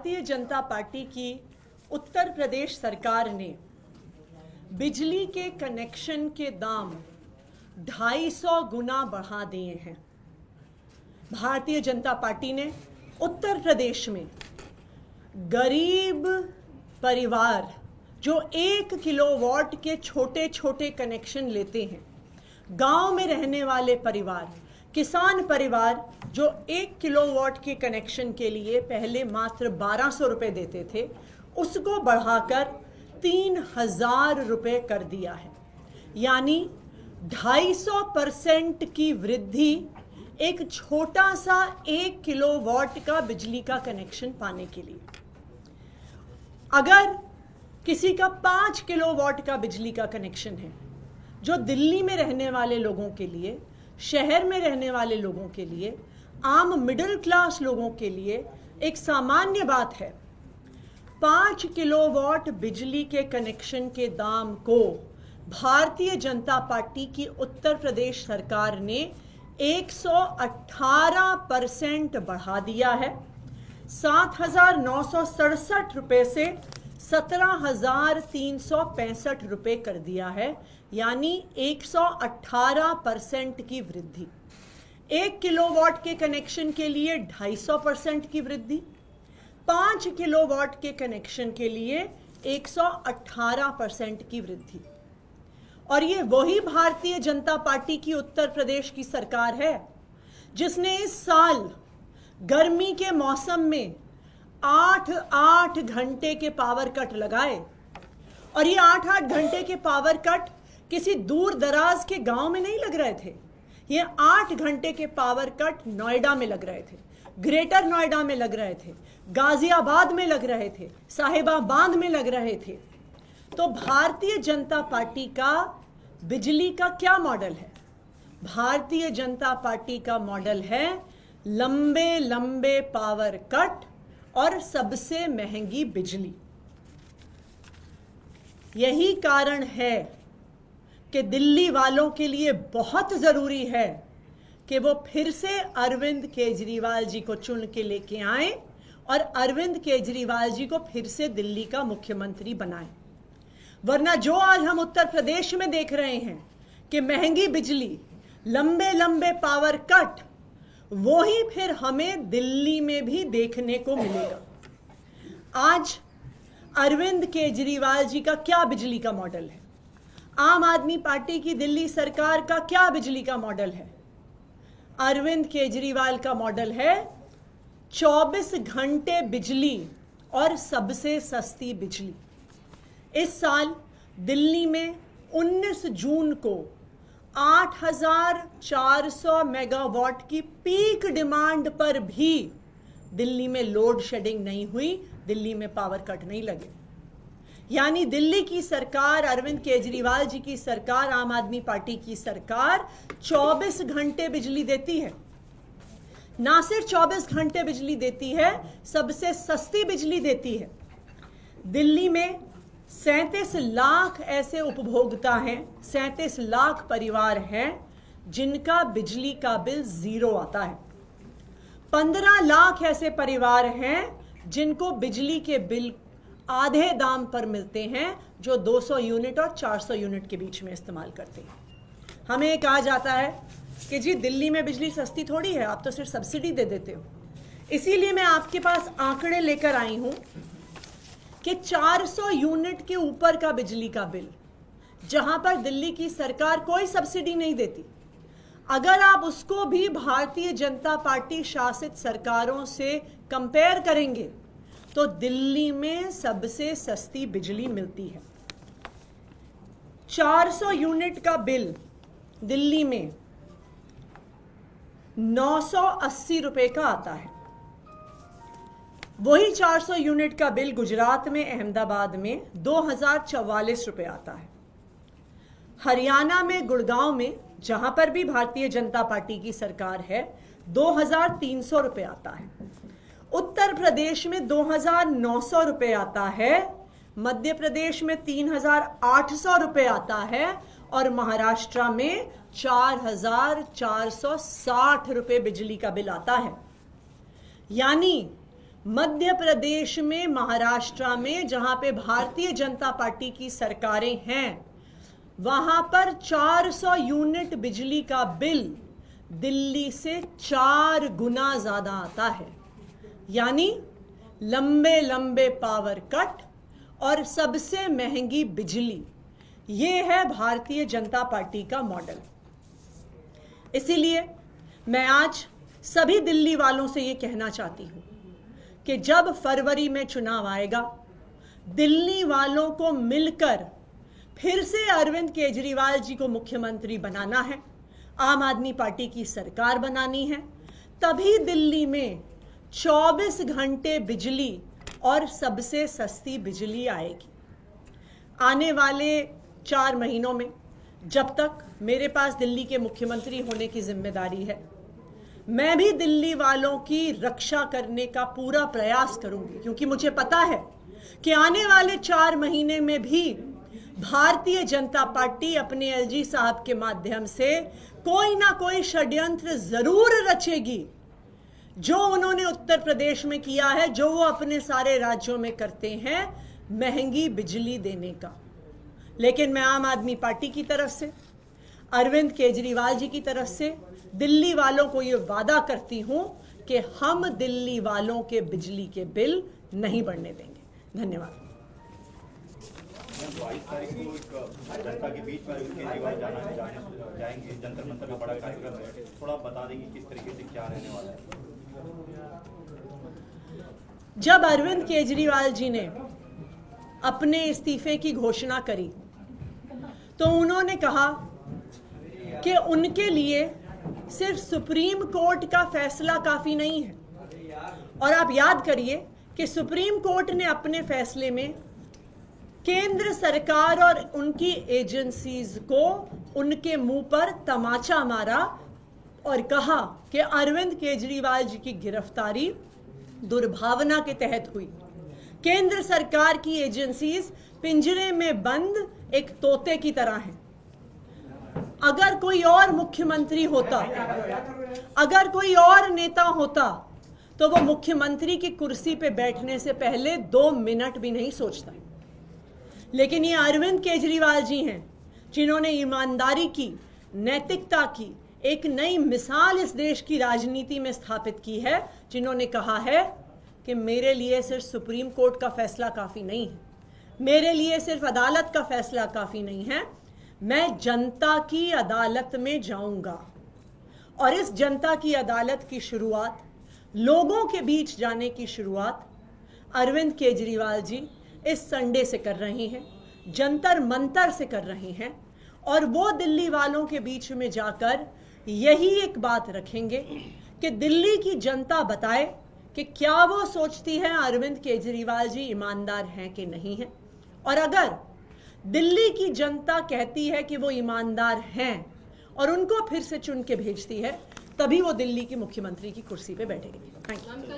Bharatiya Janata party की उत्तर प्रदेश सरकार ने बिजली के कनेक्शन के दाम 250 गुना बढ़ा दिए हैं। भारतीय जनता पार्टी ने उत्तर प्रदेश में गरीब परिवार जो 1 किलोवाट के छोटे छोटे कनेक्शन लेते हैं, गांव में रहने वाले परिवार, किसान परिवार जो 1 किलोवाट के कनेक्शन के लिए पहले मात्र 1200 रुपये देते थे, उसको बढ़ाकर 3000 रुपये कर दिया है। यानी 250% की वृद्धि एक छोटा सा 1 किलोवाट का बिजली का कनेक्शन पाने के लिए। अगर किसी का 5 किलोवाट का बिजली का कनेक्शन है, जो दिल्ली में रहने वाले लोगों के लिए, शहर में रहने वाले लोगों के लिए, आम मिडिल क्लास लोगों के लिए एक सामान्य बात है, 5 किलोवाट बिजली के कनेक्शन के दाम को भारतीय जनता पार्टी की उत्तर प्रदेश सरकार ने 118% बढ़ा दिया है। 7,967 रुपये से 17,365 रुपये कर दिया है, यानी 118% की वृद्धि। 1 किलोवाट के कनेक्शन के लिए 250% की वृद्धि, 5 किलोवाट के कनेक्शन के लिए 118% की वृद्धि। और ये वही भारतीय जनता पार्टी की उत्तर प्रदेश की सरकार है जिसने इस साल गर्मी के मौसम में 8-8 घंटे के पावर कट लगाए। और ये 8-8 घंटे के पावर कट किसी दूर दराज के गांव में नहीं लग रहे थे। ये 8 घंटे के पावर कट नोएडा में लग रहे थे, ग्रेटर नोएडा में लग रहे थे, गाजियाबाद में लग रहे थे, साहिबाबाद में लग रहे थे। तो भारतीय जनता पार्टी का बिजली का क्या मॉडल है? भारतीय जनता पार्टी का मॉडल है लंबे लंबे पावर कट और सबसे महंगी बिजली। यही कारण है कि दिल्ली वालों के लिए बहुत जरूरी है कि वो फिर से अरविंद केजरीवाल जी को चुन के लेके आए और अरविंद केजरीवाल जी को फिर से दिल्ली का मुख्यमंत्री बनाएं। वरना जो आज हम उत्तर प्रदेश में देख रहे हैं कि महंगी बिजली, लंबे लंबे पावर कट, वो ही फिर हमें दिल्ली में भी देखने को मिलेगा। आज अरविंद केजरीवाल जी का क्या बिजली का मॉडल है? आम आदमी पार्टी की दिल्ली सरकार का क्या बिजली का मॉडल है? अरविंद केजरीवाल का मॉडल है 24 घंटे बिजली और सबसे सस्ती बिजली। इस साल दिल्ली में 19 जून को 8,400 मेगावाट की पीक डिमांड पर भी दिल्ली में लोड शेडिंग नहीं हुई, दिल्ली में पावर कट नहीं लगे। यानी दिल्ली की सरकार, अरविंद केजरीवाल जी की सरकार, आम आदमी पार्टी की सरकार 24 घंटे बिजली देती है। ना सिर्फ 24 घंटे बिजली देती है, सबसे सस्ती बिजली देती है। दिल्ली में 37 लाख ऐसे उपभोक्ता हैं, 37 लाख परिवार हैं जिनका बिजली का बिल 0 आता है। 15 लाख ऐसे परिवार हैं जिनको बिजली के बिल आधे दाम पर मिलते हैं, जो 200 यूनिट और 400 यूनिट के बीच में इस्तेमाल करते हैं। हमें कहा जाता है कि जी दिल्ली में बिजली सस्ती थोड़ी है, आप तो सिर्फ सब्सिडी दे देते हो। इसीलिए मैं आपके पास आंकड़े लेकर आई हूं कि 400 यूनिट के ऊपर का बिजली का बिल, जहां पर दिल्ली की सरकार कोई सब्सिडी नहीं देती, अगर आप उसको भी भारतीय जनता पार्टी शासित सरकारों से कंपेयर करेंगे तो दिल्ली में सबसे सस्ती बिजली मिलती है। 400 यूनिट का बिल दिल्ली में 980 रुपए का आता है। वही 400 यूनिट का बिल गुजरात में, अहमदाबाद में 2044 रुपए आता है। हरियाणा में, गुड़गांव में, जहां पर भी भारतीय जनता पार्टी की सरकार है, 2300 रुपए आता है। उत्तर प्रदेश में 2900 रुपए आता है, मध्य प्रदेश में 3800 रुपए आता है और महाराष्ट्र में 4460 रुपए बिजली का बिल आता है। यानी मध्य प्रदेश में, महाराष्ट्र में, जहां पे भारतीय जनता पार्टी की सरकारें हैं, वहां पर 400 यूनिट बिजली का बिल दिल्ली से 4 गुना ज्यादा आता है। यानी लंबे लंबे पावर कट और सबसे महंगी बिजली, ये है भारतीय जनता पार्टी का मॉडल। इसीलिए मैं आज सभी दिल्ली वालों से ये कहना चाहती हूं कि जब फरवरी में चुनाव आएगा, दिल्ली वालों को मिलकर फिर से अरविंद केजरीवाल जी को मुख्यमंत्री बनाना है, आम आदमी पार्टी की सरकार बनानी है, तभी दिल्ली में 24 घंटे बिजली और सबसे सस्ती बिजली आएगी। आने वाले 4 महीनों में, जब तक मेरे पास दिल्ली के मुख्यमंत्री होने की जिम्मेदारी है, मैं भी दिल्ली वालों की रक्षा करने का पूरा प्रयास करूंगी, क्योंकि मुझे पता है कि आने वाले 4 महीने में भी भारतीय जनता पार्टी अपने एलजी साहब के माध्यम से कोई ना कोई षड्यंत्र जरूर रचेगी, जो उन्होंने उत्तर प्रदेश में किया है, जो वो अपने सारे राज्यों में करते हैं, महंगी बिजली देने का। लेकिन मैं आम आदमी पार्टी की तरफ से, अरविंद केजरीवाल जी की तरफ से दिल्ली वालों को ये वादा करती हूं कि हम दिल्ली वालों के बिजली के बिल नहीं बढ़ने देंगे। धन्यवाद। 22 तारीख को एक जनता के बीच में अरविंद केजरीवाल जाएंगे, जंतर मंतर का बड़ा कार्यक्रम है, थोड़ा बता देंगे किस तरीके से क्या रहने वाला है। जब अरविंद केजरीवाल जी ने अपने इस्तीफे की घोषणा करी तो उन्होंने कहा कि उनके लिए सिर्फ सुप्रीम कोर्ट का फैसला काफी नहीं है। और आप याद करिए कि सुप्रीम कोर्ट ने अपने फैसले में केंद्र सरकार और उनकी एजेंसीज को उनके मुंह पर तमाचा मारा और कहा कि अरविंद केजरीवाल जी की गिरफ्तारी दुर्भावना के तहत हुई। केंद्र सरकार की एजेंसीज पिंजरे में बंद एक तोते की तरह हैं। अगर कोई और मुख्यमंत्री होता, अगर कोई और नेता होता, तो वो मुख्यमंत्री की कुर्सी पे बैठने से पहले 2 मिनट भी नहीं सोचता। लेकिन ये अरविंद केजरीवाल जी हैं जिन्होंने ईमानदारी की, नैतिकता की एक नई मिसाल इस देश की राजनीति में स्थापित की है, जिन्होंने कहा है कि मेरे लिए सिर्फ सुप्रीम कोर्ट का फैसला काफी नहीं है, मेरे लिए सिर्फ अदालत का फैसला काफी नहीं है, मैं जनता की अदालत में जाऊंगा। और इस जनता की अदालत की शुरुआत, लोगों के बीच जाने की शुरुआत अरविंद केजरीवाल जी इस संडे से कर रहे हैं, जंतर मंतर से कर रहे हैं। और वो दिल्ली वालों के बीच में जाकर यही एक बात रखेंगे कि दिल्ली की जनता बताए कि क्या वो सोचती है अरविंद केजरीवाल जी ईमानदार हैं कि नहीं हैं। और अगर दिल्ली की जनता कहती है कि वो ईमानदार हैं और उनको फिर से चुन के भेजती है, तभी वो दिल्ली की मुख्यमंत्री की कुर्सी पे बैठेगी। Thank you.